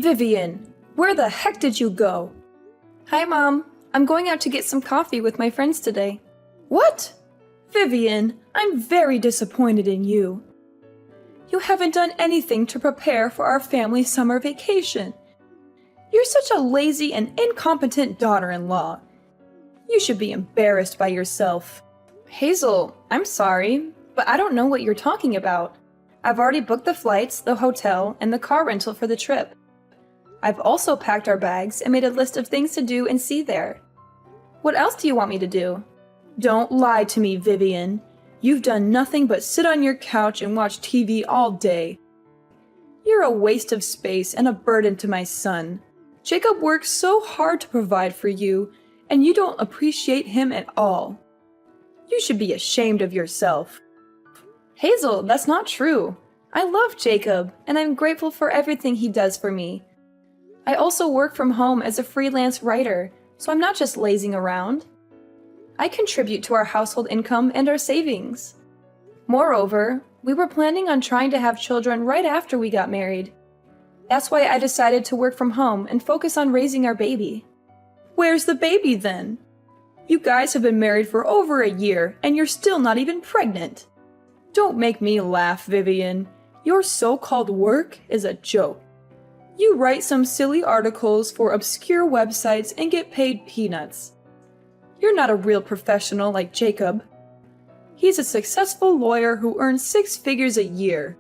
Vivian, where the heck did you go? Hi, Mom. I'm going out to get some coffee with my friends today. What? Vivian, I'm very disappointed in you. You haven't done anything to prepare for our family summer vacation. You're such a lazy and incompetent daughter-in-law. You should be embarrassed by yourself. Hazel, I'm sorry, but I don't know what you're talking about. I've already booked the flights, the hotel, and the car rental for the trip. I've also packed our bags and made a list of things to do and see there. What else do you want me to do? Don't lie to me, Vivian. You've done nothing but sit on your couch and watch TV all day. You're a waste of space and a burden to my son. Jacob works so hard to provide for you, and you don't appreciate him at all. You should be ashamed of yourself. Hazel, that's not true. I love Jacob, and I'm grateful for everything he does for me. I also work from home as a freelance writer, so I'm not just lazing around. I contribute to our household income and our savings. Moreover, we were planning on trying to have children right after we got married. That's why I decided to work from home and focus on raising our baby. Where's the baby then? You guys have been married for over a year, and you're still not even pregnant. Don't make me laugh, Vivian. Your so-called work is a joke. You write some silly articles for obscure websites and get paid peanuts. You're not a real professional like Jacob. He's a successful lawyer who earns 6 figures a year.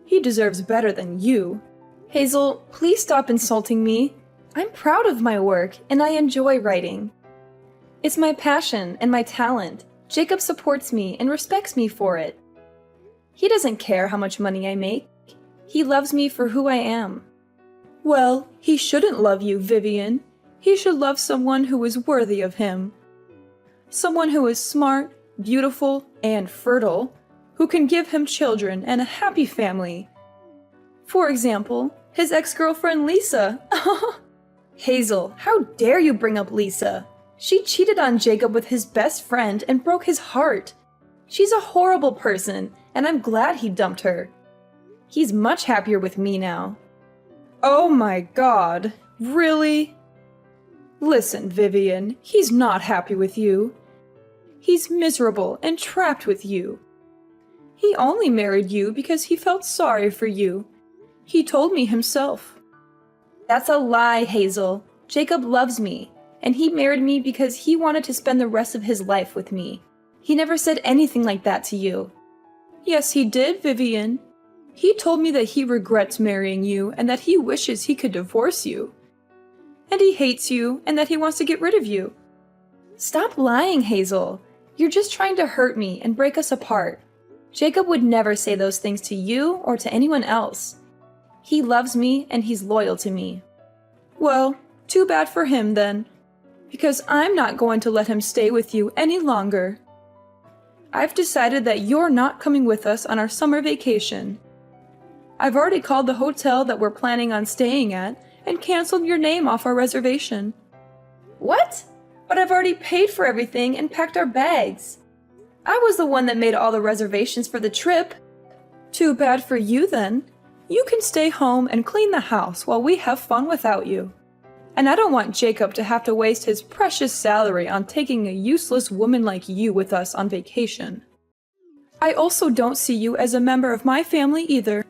He deserves better than you. Hazel, please stop insulting me. I'm proud of my work, and I enjoy writing. It's my passion and my talent. Jacob supports me and respects me for it. He doesn't care how much money I make. He loves me for who I am. Well, he shouldn't love you, Vivian. He should love someone who is worthy of him. Someone who is smart, beautiful, and fertile, who can give him children and a happy family. For example, his ex-girlfriend Lisa. Hazel, how dare you bring up Lisa? She cheated on Jacob with his best friend and broke his heart. She's a horrible person, and I'm glad he dumped her. He's much happier with me now. Oh my God, really? Listen, Vivian, he's not happy with you. He's miserable and trapped with you. He only married you because he felt sorry for you. He told me himself. That's a lie, Hazel. Jacob loves me, and he married me because he wanted to spend the rest of his life with me. He never said anything like that to you. Yes, he did, Vivian. He told me that he regrets marrying you and that he wishes he could divorce you. And he hates you and that he wants to get rid of you. Stop lying, Hazel. You're just trying to hurt me and break us apart. Jacob would never say those things to you or to anyone else. He loves me and he's loyal to me. Well, too bad for him then, because I'm not going to let him stay with you any longer. I've decided that you're not coming with us on our summer vacation. I've already called the hotel that we're planning on staying at and canceled your name off our reservation. What? But I've already paid for everything and packed our bags. I was the one that made all the reservations for the trip. Too bad for you then. You can stay home and clean the house while we have fun without you. And I don't want Jacob to have to waste his precious salary on taking a useless woman like you with us on vacation. I also don't see you as a member of my family either.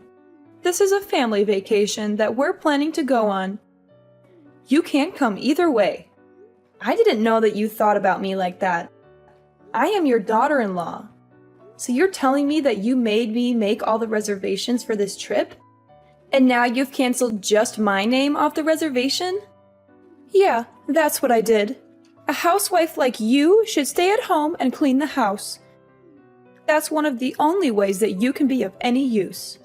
This is a family vacation that we're planning to go on. You can't come either way. I didn't know that you thought about me like that. I am your daughter-in-law. So you're telling me that you made me make all the reservations for this trip? And now you've canceled just my name off the reservation? Yeah, that's what I did. A housewife like you should stay at home and clean the house. That's one of the only ways that you can be of any use.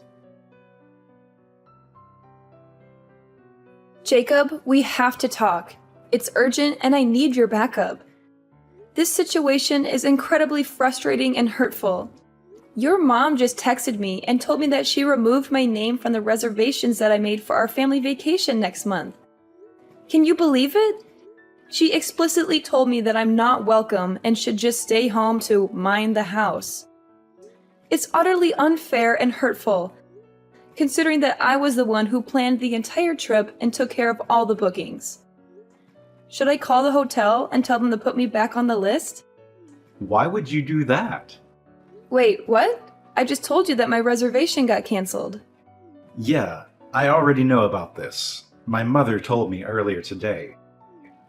Jacob, we have to talk. It's urgent and I need your backup. This situation is incredibly frustrating and hurtful. Your mom just texted me and told me that she removed my name from the reservations that I made for our family vacation next month. Can you believe it? She explicitly told me that I'm not welcome and should just stay home to mind the house. It's utterly unfair and hurtful. considering that I was the one who planned the entire trip and took care of all the bookings. Should I call the hotel and tell them to put me back on the list? Why would you do that? Wait, what? I just told you that my reservation got canceled. Yeah, I already know about this. My mother told me earlier today.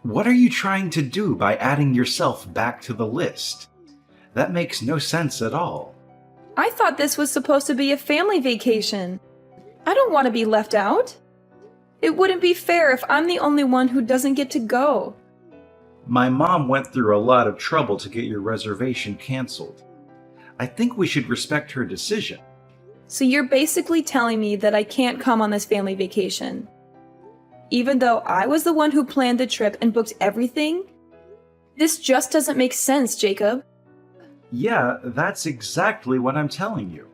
What are you trying to do by adding yourself back to the list? That makes no sense at all. I thought this was supposed to be a family vacation. I don't want to be left out. It wouldn't be fair if I'm the only one who doesn't get to go. My mom went through a lot of trouble to get your reservation canceled. I think we should respect her decision. So you're basically telling me that I can't come on this family vacation, even though I was the one who planned the trip and booked everything? This just doesn't make sense, Jacob. Yeah, that's exactly what I'm telling you.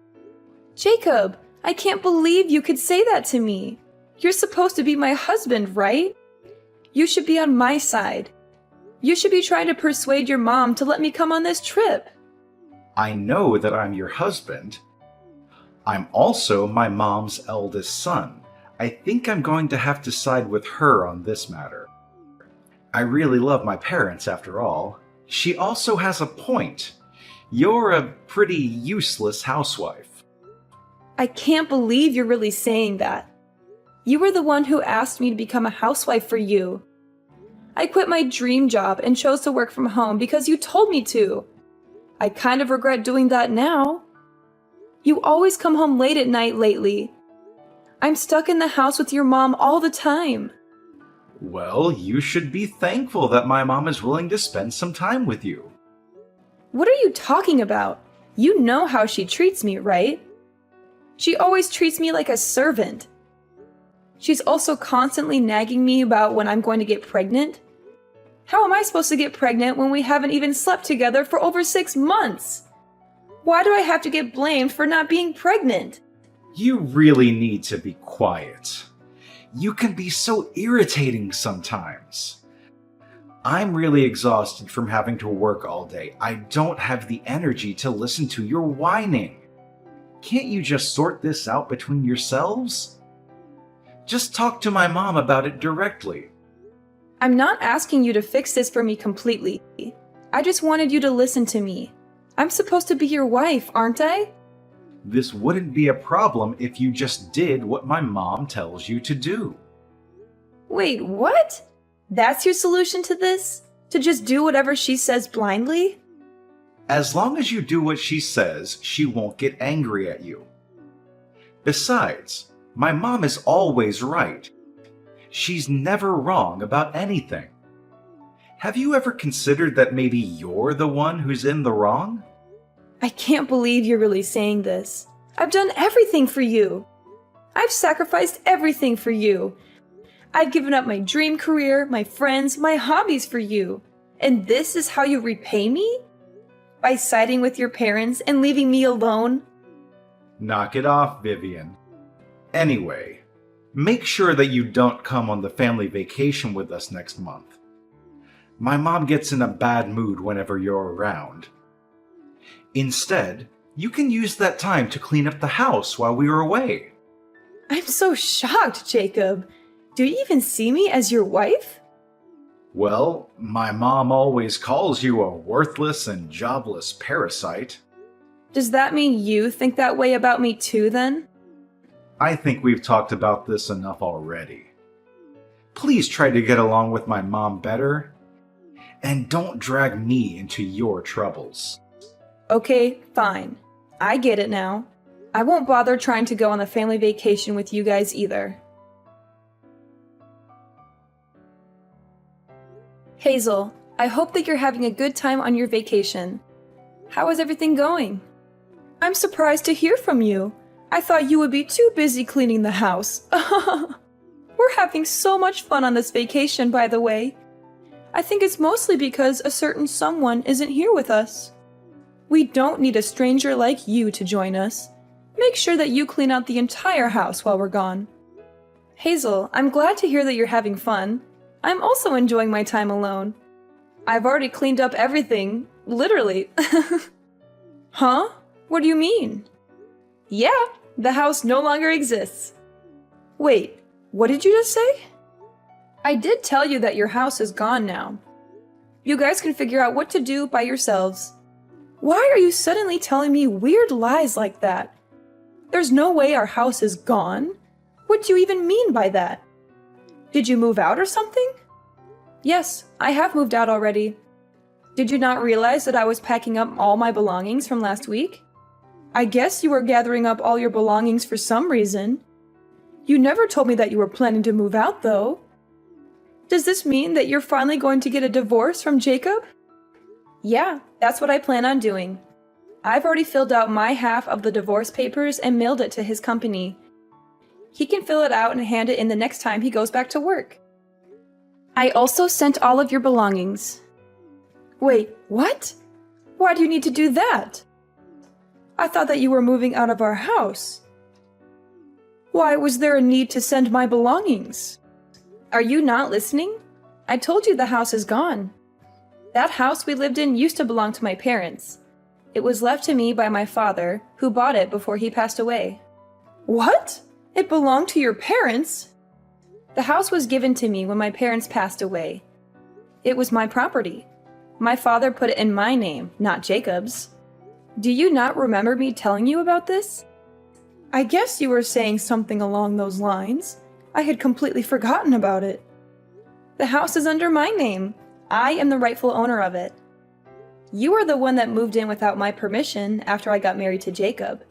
Jacob, I can't believe you could say that to me. You're supposed to be my husband, right? You should be on my side. You should be trying to persuade your mom to let me come on this trip. I know that I'm your husband. I'm also my mom's eldest son. I think I'm going to have to side with her on this matter. I really love my parents, after all. She also has a point. You're a pretty useless housewife. I can't believe you're really saying that. You were the one who asked me to become a housewife for you. I quit my dream job and chose to work from home because you told me to. I kind of regret doing that now. You always come home late at night lately. I'm stuck in the house with your mom all the time. Well, you should be thankful that my mom is willing to spend some time with you. What are you talking about? You know how she treats me, right? She always treats me like a servant. She's also constantly nagging me about when I'm going to get pregnant. How am I supposed to get pregnant when we haven't even slept together for over 6 months? Why do I have to get blamed for not being pregnant? You really need to be quiet. You can be so irritating sometimes. I'm really exhausted from having to work all day. I don't have the energy to listen to your whining. Can't you just sort this out between yourselves? Just talk to my mom about it directly. I'm not asking you to fix this for me completely. I just wanted you to listen to me. I'm supposed to be your wife, aren't I? This wouldn't be a problem if you just did what my mom tells you to do. Wait, what? That's your solution to this? To just do whatever she says blindly? As long as you do what she says, she won't get angry at you. Besides, my mom is always right. She's never wrong about anything. Have you ever considered that maybe you're the one who's in the wrong? I can't believe you're really saying this. I've done everything for you. I've sacrificed everything for you. I've given up my dream career, my friends, my hobbies for you. And this is how you repay me? By siding with your parents and leaving me alone? Knock it off, Vivian. Anyway, make sure that you don't come on the family vacation with us next month. My mom gets in a bad mood whenever you're around. Instead, you can use that time to clean up the house while we are away. I'm so shocked, Jacob. Do you even see me as your wife? Well, my mom always calls you a worthless and jobless parasite. Does that mean you think that way about me too, then? I think we've talked about this enough already. Please try to get along with my mom better, and don't drag me into your troubles. Okay, fine. I get it now. I won't bother trying to go on the family vacation with you guys either. Hazel, I hope that you're having a good time on your vacation. How is everything going? I'm surprised to hear from you. I thought you would be too busy cleaning the house. We're having so much fun on this vacation, by the way. I think it's mostly because a certain someone isn't here with us. We don't need a stranger like you to join us. Make sure that you clean out the entire house while we're gone. Hazel, I'm glad to hear that you're having fun. I'm also enjoying my time alone. I've already cleaned up everything, literally. Huh? What do you mean? Yeah, The house no longer exists. Wait, what did you just say? I did tell you that your house is gone now. You guys can figure out what to do by yourselves. Why are you suddenly telling me weird lies like that? There's no way our house is gone. What do you even mean by that? Did you move out or something? Yes, I have moved out already. Did you not realize that I was packing up all my belongings from last week? I guess you were gathering up all your belongings for some reason. You never told me that you were planning to move out, though. Does this mean that you're finally going to get a divorce from Jacob? Yeah, that's what I plan on doing. I've already filled out my half of the divorce papers and mailed it to his company. He can fill it out and hand it in the next time he goes back to work. I also sent all of your belongings. Wait, what? Why do you need to do that? I thought that you were moving out of our house. Why was there a need to send my belongings? Are you not listening? I told you the house is gone. That house we lived in used to belong to my parents. It was left to me by my father, who bought it before he passed away. What? It belonged to your parents? The house was given to me when my parents passed away. It was my property. My father put it in my name, not Jacob's. Do you not remember me telling you about this? I guess you were saying something along those lines. I had completely forgotten about it. The house is under my name. I am the rightful owner of it. You are the one that moved in without my permission after I got married to Jacob.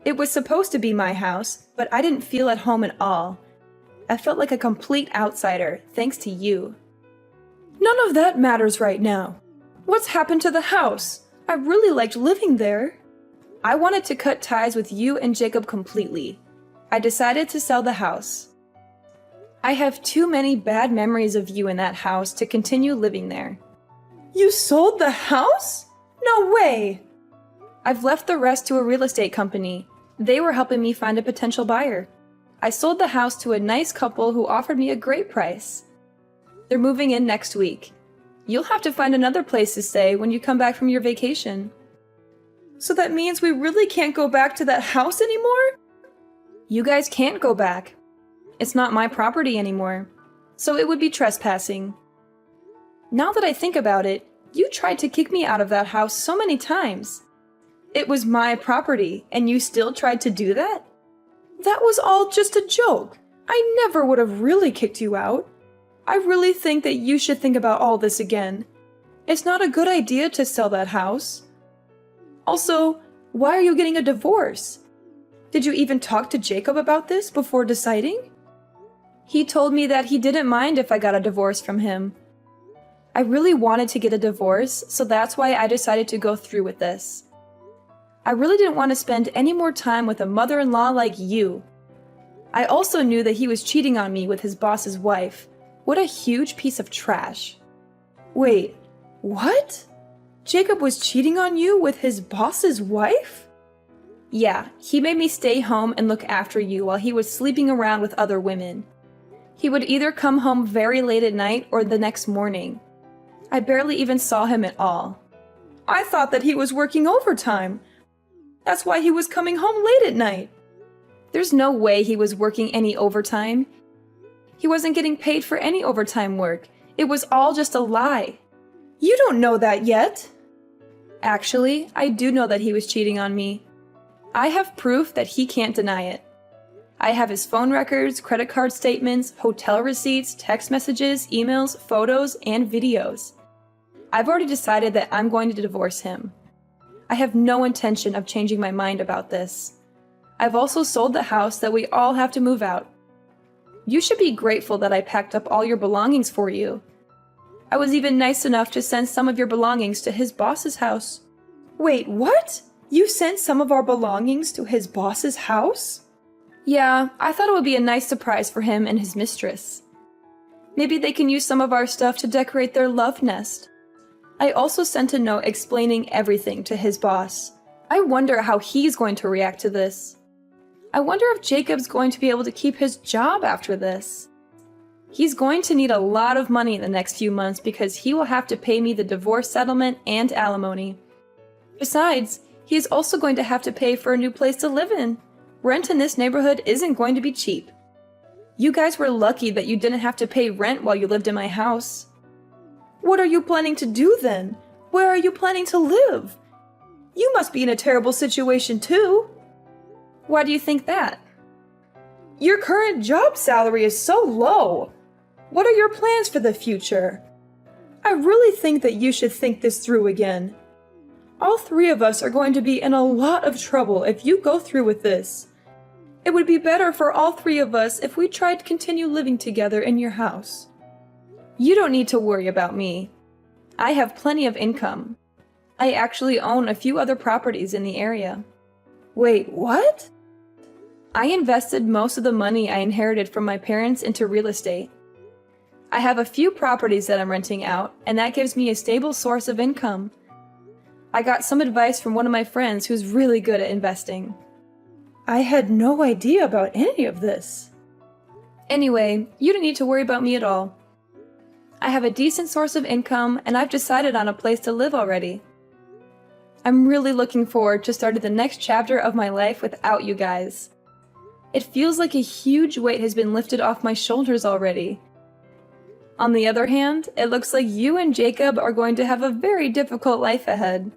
It was supposed to be my house, but I didn't feel at home at all. I felt like a complete outsider, thanks to you. None of that matters right now. What's happened to the house? I really liked living there. I wanted to cut ties with you and Jacob completely. I decided to sell the house. I have too many bad memories of you in that house to continue living there. You sold the house? No way! I've left the rest to a real estate company. They were helping me find a potential buyer. I sold the house to a nice couple who offered me a great price. They're moving in next week. You'll have to find another place to stay when you come back from your vacation. So that means we really can't go back to that house anymore? You guys can't go back. It's not my property anymore, so it would be trespassing. Now that I think about it, you tried to kick me out of that house so many times. It was my property, and you still tried to do that? That was all just a joke. I never would have really kicked you out. I really think that you should think about all this again. It's not a good idea to sell that house. Also, why are you getting a divorce? Did you even talk to Jacob about this before deciding? He told me that he didn't mind if I got a divorce from him. I really wanted to get a divorce, so that's why I decided to go through with this. I really didn't want to spend any more time with a mother-in-law like you. I also knew that he was cheating on me with his boss's wife. What a huge piece of trash. Wait, what? Jacob was cheating on you with his boss's wife? Yeah, he made me stay home and look after you while he was sleeping around with other women. He would either come home very late at night or the next morning. I barely even saw him at all. I thought that he was working overtime. That's why he was coming home late at night. There's no way he was working any overtime. He wasn't getting paid for any overtime work. It was all just a lie. You don't know that yet. Actually, I do know that he was cheating on me. I have proof that he can't deny it. I have his phone records, credit card statements, hotel receipts, text messages, emails, photos, and videos. I've already decided that I'm going to divorce him. I have no intention of changing my mind about this. I've also sold the house that we all have to move out. You should be grateful that I packed up all your belongings for you. I was even nice enough to send some of your belongings to his boss's house. Wait, what? You sent some of our belongings to his boss's house? Yeah, I thought it would be a nice surprise for him and his mistress. Maybe they can use some of our stuff to decorate their love nest. I also sent a note explaining everything to his boss. I wonder how he's going to react to this. I wonder if Jacob's going to be able to keep his job after this. He's going to need a lot of money in the next few months because he will have to pay me the divorce settlement and alimony. Besides, he is also going to have to pay for a new place to live in. Rent in this neighborhood isn't going to be cheap. You guys were lucky that you didn't have to pay rent while you lived in my house. What are you planning to do then? Where are you planning to live? You must be in a terrible situation too. Why do you think that? Your current job salary is so low. What are your plans for the future? I really think that you should think this through again. All three of us are going to be in a lot of trouble if you go through with this. It would be better for all three of us if we tried to continue living together in your house. You don't need to worry about me. I have plenty of income. I actually own a few other properties in the area. Wait, what? I invested most of the money I inherited from my parents into real estate. I have a few properties that I'm renting out, and that gives me a stable source of income. I got some advice from one of my friends who's really good at investing. I had no idea about any of this. Anyway, you don't need to worry about me at all. I have a decent source of income, and I've decided on a place to live already. I'm really looking forward to starting the next chapter of my life without you guys. It feels like a huge weight has been lifted off my shoulders already. On the other hand, it looks like you and Jacob are going to have a very difficult life ahead.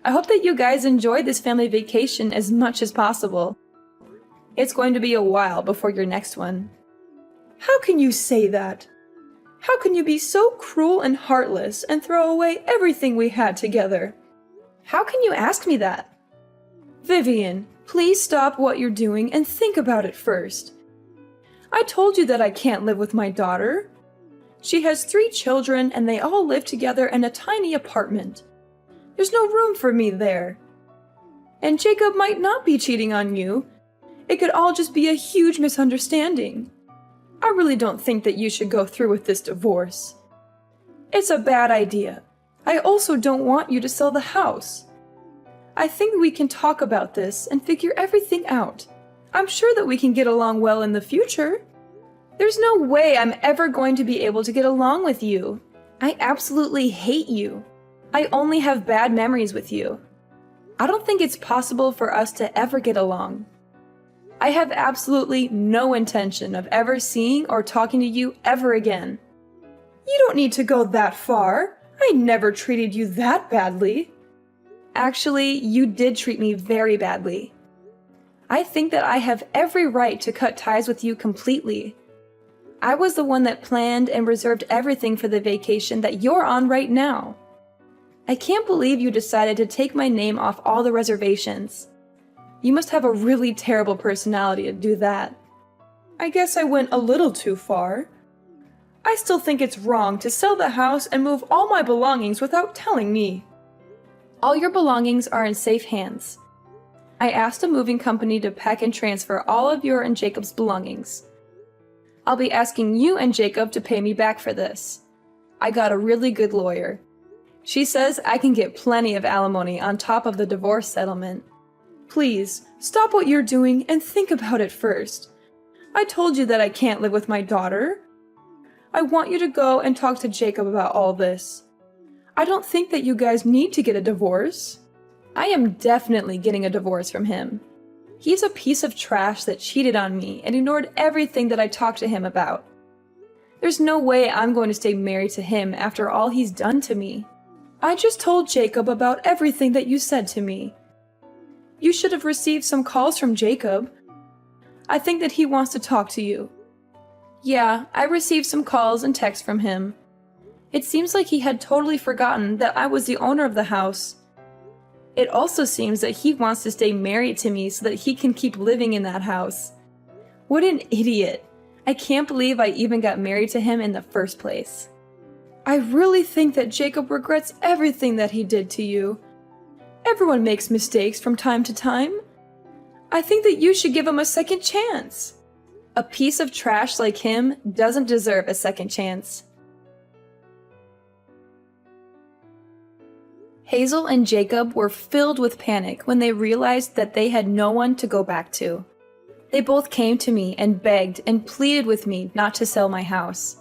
I hope that you guys enjoy this family vacation as much as possible. It's going to be a while before your next one. How can you say that? How can you be so cruel and heartless and throw away everything we had together? How can you ask me that? Vivian, please stop what you're doing and think about it first. I told you that I can't live with my daughter. She has 3 children and they all live together in a tiny apartment. There's no room for me there. And Jacob might not be cheating on you. It could all just be a huge misunderstanding. I really don't think that you should go through with this divorce. It's a bad idea. I also don't want you to sell the house. I think we can talk about this and figure everything out. I'm sure that we can get along well in the future. There's no way I'm ever going to be able to get along with you. I absolutely hate you. I only have bad memories with you. I don't think it's possible for us to ever get along. I have absolutely no intention of ever seeing or talking to you ever again. You don't need to go that far. I never treated you that badly. Actually, you did treat me very badly. I think that I have every right to cut ties with you completely. I was the one that planned and reserved everything for the vacation that you're on right now. I can't believe you decided to take my name off all the reservations. You must have a really terrible personality to do that. I guess I went a little too far. I still think it's wrong to sell the house and move all my belongings without telling me. All your belongings are in safe hands. I asked a moving company to pack and transfer all of your and Jacob's belongings. I'll be asking you and Jacob to pay me back for this. I got a really good lawyer. She says I can get plenty of alimony on top of the divorce settlement. Please, stop what you're doing and think about it first. I told you that I can't live with my daughter. I want you to go and talk to Jacob about all this. I don't think that you guys need to get a divorce. I am definitely getting a divorce from him. He's a piece of trash that cheated on me and ignored everything that I talked to him about. There's no way I'm going to stay married to him after all he's done to me. I just told Jacob about everything that you said to me. You should have received some calls from Jacob. I think that he wants to talk to you. Yeah, I received some calls and texts from him. It seems like he had totally forgotten that I was the owner of the house. It also seems that he wants to stay married to me so that he can keep living in that house. What an idiot. I can't believe I even got married to him in the first place. I really think that Jacob regrets everything that he did to you. Everyone makes mistakes from time to time. I think that you should give him a second chance. A piece of trash like him doesn't deserve a second chance. Hazel and Jacob were filled with panic when they realized that they had no one to go back to. They both came to me and begged and pleaded with me not to sell my house.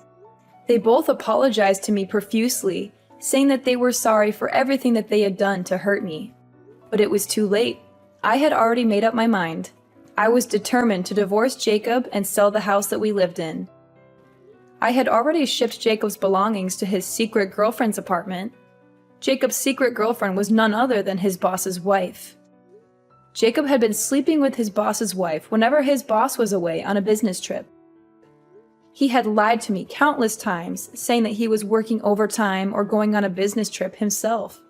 They both apologized to me profusely, saying that they were sorry for everything that they had done to hurt me. But it was too late. I had already made up my mind. I was determined to divorce Jacob and sell the house that we lived in. I had already shipped Jacob's belongings to his secret girlfriend's apartment. Jacob's secret girlfriend was none other than his boss's wife. Jacob had been sleeping with his boss's wife whenever his boss was away on a business trip. He had lied to me countless times, saying that he was working overtime or going on a business trip himself.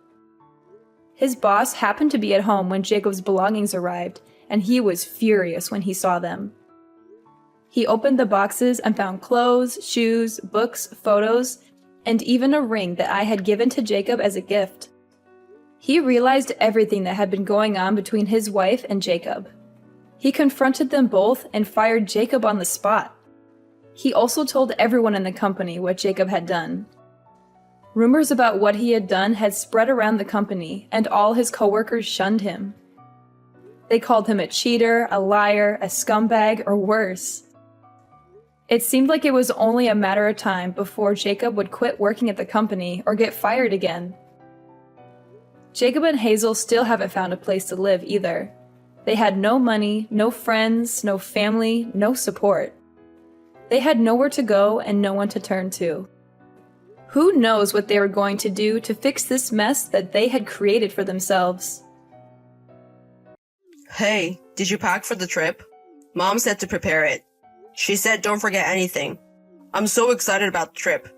His boss happened to be at home when Jacob's belongings arrived, and he was furious when he saw them. He opened the boxes and found clothes, shoes, books, photos, and even a ring that I had given to Jacob as a gift. He realized everything that had been going on between his wife and Jacob. He confronted them both and fired Jacob on the spot. He also told everyone in the company what Jacob had done. Rumors about what he had done had spread around the company, and all his coworkers shunned him. They called him a cheater, a liar, a scumbag, or worse. It seemed like it was only a matter of time before Jacob would quit working at the company or get fired again. Jacob and Hazel still haven't found a place to live either. They had no money, no friends, no family, no support. They had nowhere to go and no one to turn to. Who knows what they were going to do to fix this mess that they had created for themselves? Hey, did you pack for the trip? Mom said to prepare it. She said don't forget anything. I'm so excited about the trip.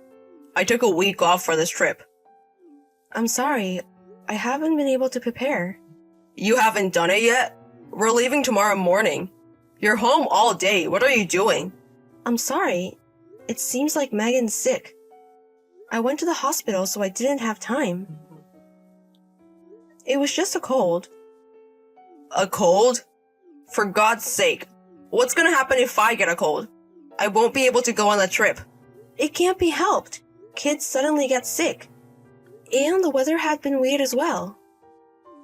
I took a week off for this trip. I'm sorry, I haven't been able to prepare. You haven't done it yet? We're leaving tomorrow morning. You're home all day. What are you doing? I'm sorry. It seems like Megan's sick. I went to the hospital, so I didn't have time. It was just a cold. A cold? For God's sake. What's gonna happen if I get a cold? I won't be able to go on the trip. It can't be helped. Kids suddenly get sick. And the weather had been weird as well.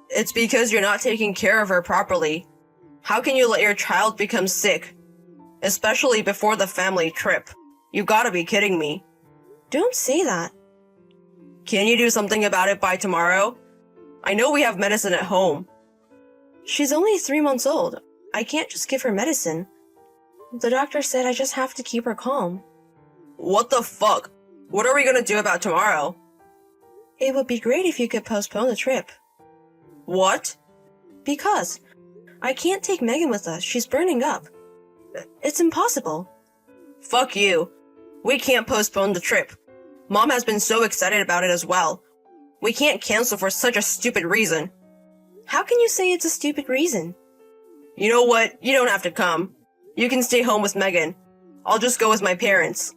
It's because you're not taking care of her properly. How can you let your child become sick? Especially before the family trip. You gotta be kidding me. Don't say that. Can you do something about it by tomorrow? I know we have medicine at home. She's only 3 months old. I can't just give her medicine. The doctor said I just have to keep her calm. What the fuck? What are we gonna do about tomorrow? It would be great if you could postpone the trip. What? Because I can't take Megan with us. She's burning up. It's impossible. Fuck you. We can't postpone the trip. Mom has been so excited about it as well. We can't cancel for such a stupid reason. How can you say it's a stupid reason? You know what? You don't have to come. You can stay home with Megan. I'll just go with my parents.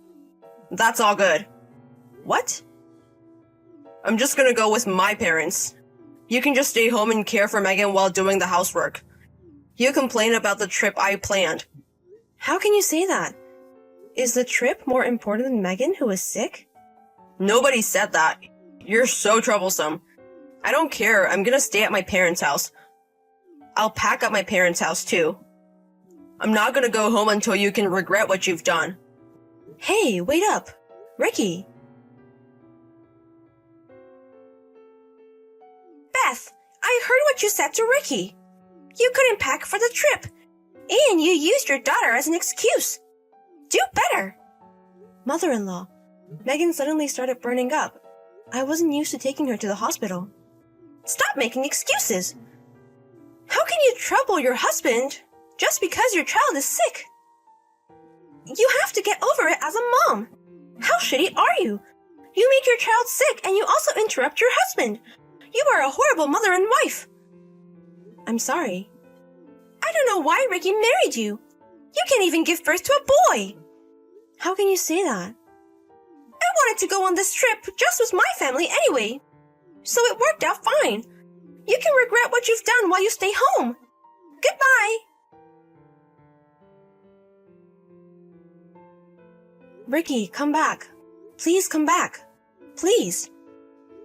That's all good. What? I'm just gonna go with my parents. You can just stay home and care for Megan while doing the housework. You complain about the trip I planned. How can you say that? Is the trip more important than Megan, who is sick? Nobody said that. You're so troublesome. I don't care. I'm gonna stay at my parents' house. I'll pack up my parents' house too. I'm not gonna go home until you can regret what you've done. Hey, wait up. Ricky. Beth, I heard what you said to Ricky. You couldn't pack for the trip. And you used your daughter as an excuse. Do better. Mother-in-law, Megan suddenly started burning up. I wasn't used to taking her to the hospital. Stop making excuses. How can you trouble your husband just because your child is sick? You have to get over it as a mom. How shitty are you? You make your child sick and you also interrupt your husband. You are a horrible mother and wife. I'm sorry. I don't know why Ricky married you. You can't even give birth to a boy. How can you say that? I wanted to go on this trip just with my family anyway. So it worked out fine. You can regret what you've done while you stay home. Goodbye. Ricky, come back. Please come back. Please.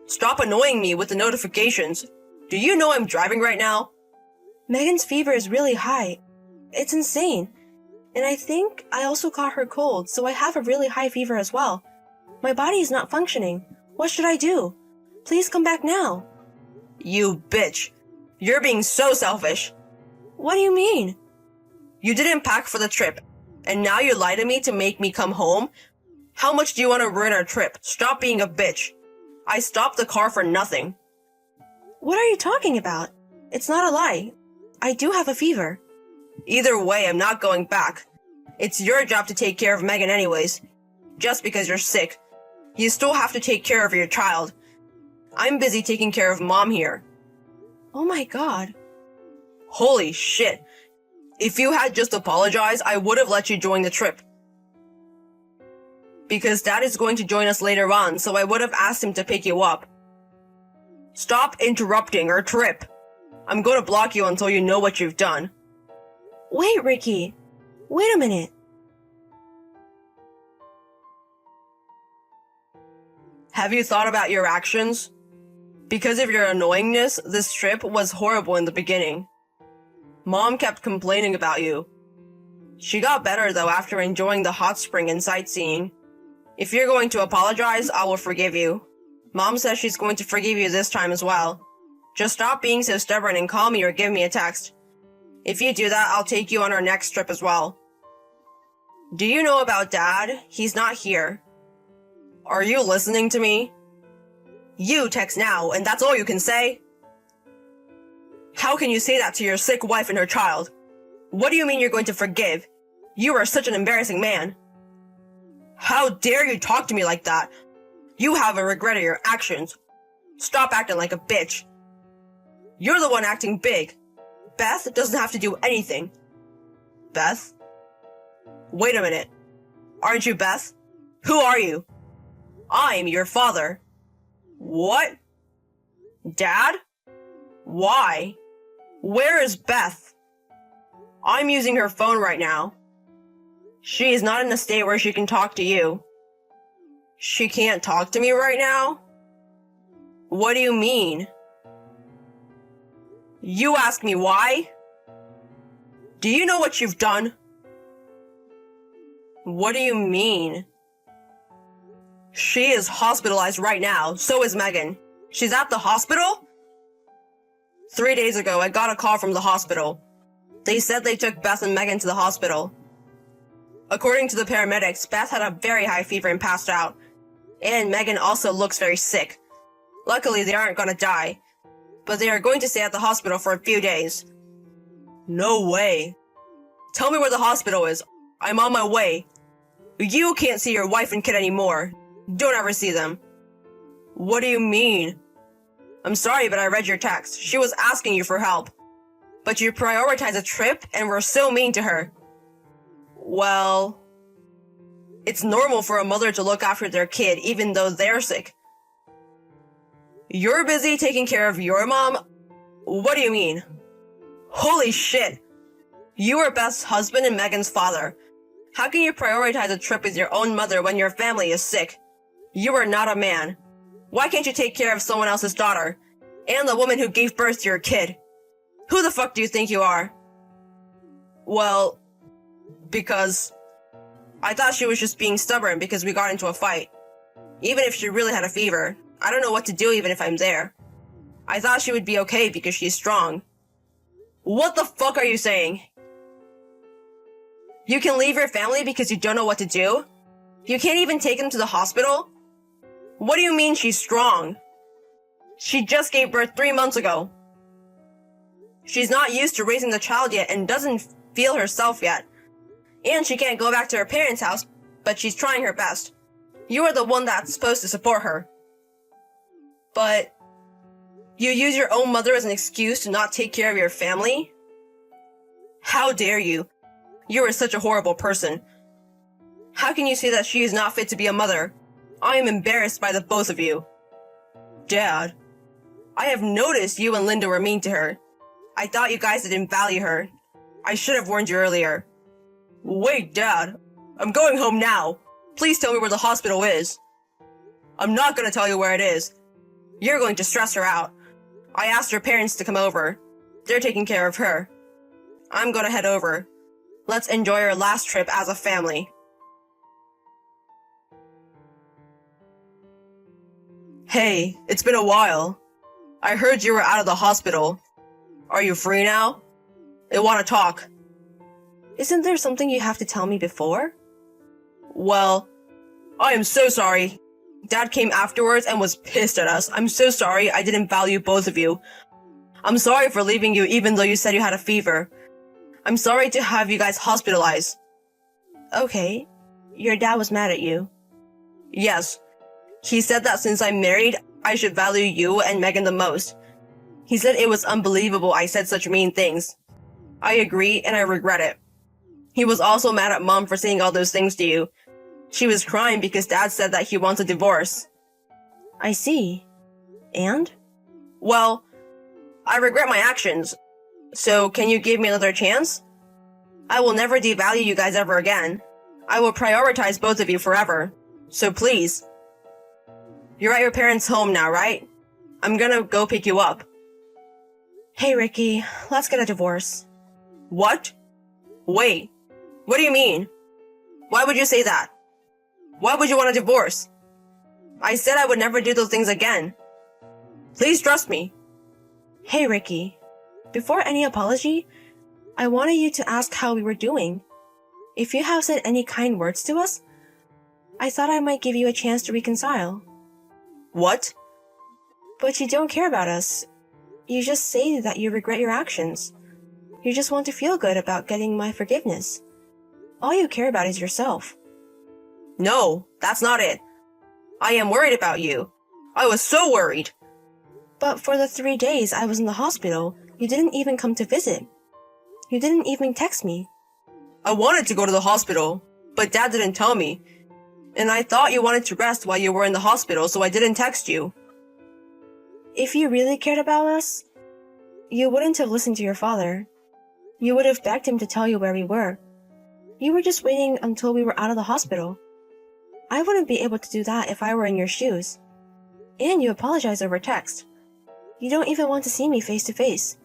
Stop annoying me with the notifications. Do you know I'm driving right now? Megan's fever is really high. It's insane. And I think I also caught her cold, so I have a really high fever as well. My body is not functioning. What should I do? Please come back now. You bitch. You're being so selfish. What do you mean? You didn't pack for the trip, and now you lie to me to make me come home? How much do you want to ruin our trip? Stop being a bitch. I stopped the car for nothing. What are you talking about? It's not a lie. I do have a fever. Either way, I'm not going back. It's your job to take care of Megan anyways. Just because you're sick, you still have to take care of your child. I'm busy taking care of Mom here. Oh my god. Holy shit. If you had just apologized, I would have let you join the trip. Because Dad is going to join us later on, so I would have asked him to pick you up. Stop interrupting our trip. I'm going to block you until you know what you've done. Wait, Ricky. Wait a minute. Have you thought about your actions? Because of your annoyingness, this trip was horrible in the beginning. Mom kept complaining about you. She got better though after enjoying the hot spring and sightseeing. If you're going to apologize, I will forgive you. Mom says she's going to forgive you this time as well. Just stop being so stubborn and call me or give me a text. If you do that, I'll take you on our next trip as well. Do you know about Dad? He's not here. Are you listening to me? You text now, and that's all you can say? How can you say that to your sick wife and her child? What do you mean you're going to forgive? You are such an embarrassing man. How dare you talk to me like that? You haven't regretted your actions. Stop acting like a bitch. You're the one acting big. Beth doesn't have to do anything. Beth? Wait a minute. Aren't you Beth? Who are you? I'm your father. What? Dad? Why? Where is Beth? I'm using her phone right now. She is not in a state where she can talk to you. She can't talk to me right now? What do you mean? You ask me why? Do you know what you've done? What do you mean? She is hospitalized right now, so is Megan. She's at the hospital? 3 days ago, I got a call from the hospital. They said they took Beth and Megan to the hospital. According to the paramedics, Beth had a very high fever and passed out. And Megan also looks very sick. Luckily, they aren't gonna die. But they are going to stay at the hospital for a few days. No way. Tell me where the hospital is. I'm on my way. You can't see your wife and kid anymore. Don't ever see them. What do you mean? I'm sorry, but I read your text. She was asking you for help. But you prioritize a trip and were so mean to her. Well, it's normal for a mother to look after their kid even though they're sick. You're busy taking care of your mom? What do you mean? Holy shit! You are Beth's husband and Megan's father. How can you prioritize a trip with your own mother when your family is sick? You are not a man. Why can't you take care of someone else's daughter? And the woman who gave birth to your kid? Who the fuck do you think you are? Well, because I thought she was just being stubborn because we got into a fight. Even if she really had a fever, I don't know what to do even if I'm there. I thought she would be okay because she's strong. What the fuck are you saying? You can leave your family because you don't know what to do? You can't even take them to the hospital? What do you mean she's strong? She just gave birth 3 months ago. She's not used to raising the child yet and doesn't feel herself yet. And she can't go back to her parents' house, but she's trying her best. You are the one that's supposed to support her. But you use your own mother as an excuse to not take care of your family? How dare you? You are such a horrible person. How can you say that she is not fit to be a mother? I am embarrassed by the both of you. Dad, I have noticed you and Linda were mean to her. I thought you guys didn't value her. I should have warned you earlier. Wait, Dad. I'm going home now. Please tell me where the hospital is. I'm not gonna tell you where it is. You're going to stress her out. I asked her parents to come over. They're taking care of her. I'm gonna head over. Let's enjoy our last trip as a family. Hey, it's been a while. I heard you were out of the hospital. Are you free now? I want to talk. Isn't there something you have to tell me before? Well, I am so sorry. Dad came afterwards and was pissed at us. I'm so sorry I didn't value both of you. I'm sorry for leaving you even though you said you had a fever. I'm sorry to have you guys hospitalized. Okay, your dad was mad at you. Yes. He said that since I'm married, I should value you and Megan the most. He said it was unbelievable I said such mean things. I agree and I regret it. He was also mad at Mom for saying all those things to you. She was crying because Dad said that he wants a divorce. I see. And? Well, I regret my actions. So can you give me another chance? I will never devalue you guys ever again. I will prioritize both of you forever. So please. You're at your parents' home now, right? I'm gonna go pick you up. Hey Ricky, let's get a divorce. What? Wait. What do you mean? Why would you say that? Why would you want a divorce? I said I would never do those things again. Please trust me. Hey Ricky, before any apology, I wanted you to ask how we were doing. If you have said any kind words to us, I thought I might give you a chance to reconcile. What? But you don't care about us. You just say that you regret your actions. You just want to feel good about getting my forgiveness. All you care about is yourself. No, that's not it. I am worried about you. I was so worried. But for the 3 days I was in the hospital, you didn't even come to visit. You didn't even text me. I wanted to go to the hospital, but Dad didn't tell me. And I thought you wanted to rest while you were in the hospital, so I didn't text you. If you really cared about us, you wouldn't have listened to your father. You would have begged him to tell you where we were. You were just waiting until we were out of the hospital. I wouldn't be able to do that if I were in your shoes. And you apologize over text. You don't even want to see me face to face.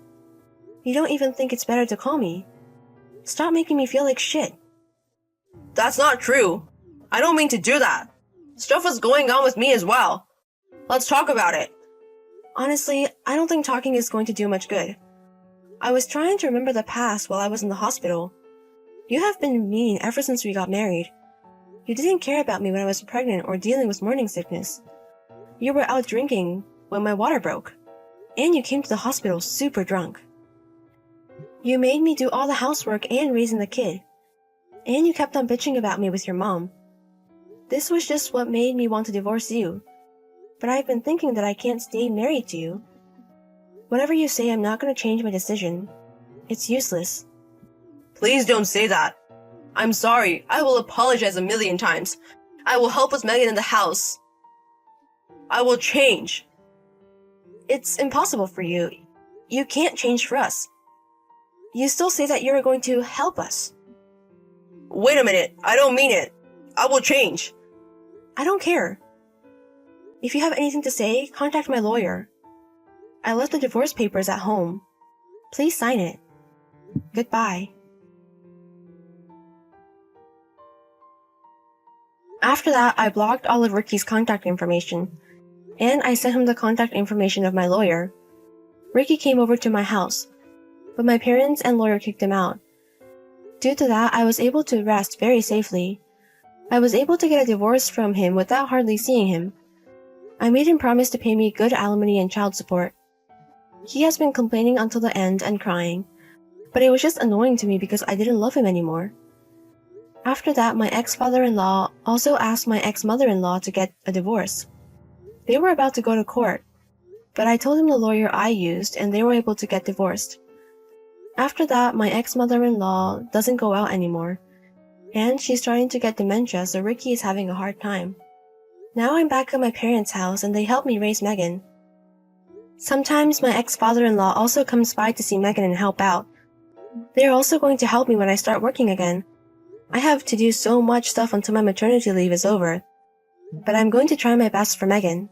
You don't even think it's better to call me. Stop making me feel like shit. That's not true. I don't mean to do that. Stuff was going on with me as well. Let's talk about it. Honestly, I don't think talking is going to do much good. I was trying to remember the past while I was in the hospital. You have been mean ever since we got married. You didn't care about me when I was pregnant or dealing with morning sickness. You were out drinking when my water broke. And you came to the hospital super drunk. You made me do all the housework and raising the kid. And you kept on bitching about me with your mom. This was just what made me want to divorce you. But I've been thinking that I can't stay married to you. Whatever you say, I'm not going to change my decision. It's useless. Please don't say that. I'm sorry. I will apologize 1,000,000 times. I will help with Megan in the house. I will change. It's impossible for you. You can't change for us. You still say that you're going to help us. Wait a minute. I don't mean it. I will change. I don't care. If you have anything to say, contact my lawyer. I left the divorce papers at home. Please sign it. Goodbye. After that, I blocked all of Ricky's contact information, and I sent him the contact information of my lawyer. Ricky came over to my house, but my parents and lawyer kicked him out. Due to that, I was able to rest very safely. I was able to get a divorce from him without hardly seeing him. I made him promise to pay me good alimony and child support. He has been complaining until the end and crying, but it was just annoying to me because I didn't love him anymore. After that, my ex-father-in-law also asked my ex-mother-in-law to get a divorce. They were about to go to court, but I told him the lawyer I used and they were able to get divorced. After that, my ex-mother-in-law doesn't go out anymore, and she's starting to get dementia, so Ricky is having a hard time. Now I'm back at my parents' house and they help me raise Megan. Sometimes my ex-father-in-law also comes by to see Megan and help out. They're also going to help me when I start working again. I have to do so much stuff until my maternity leave is over, but I'm going to try my best for Megan.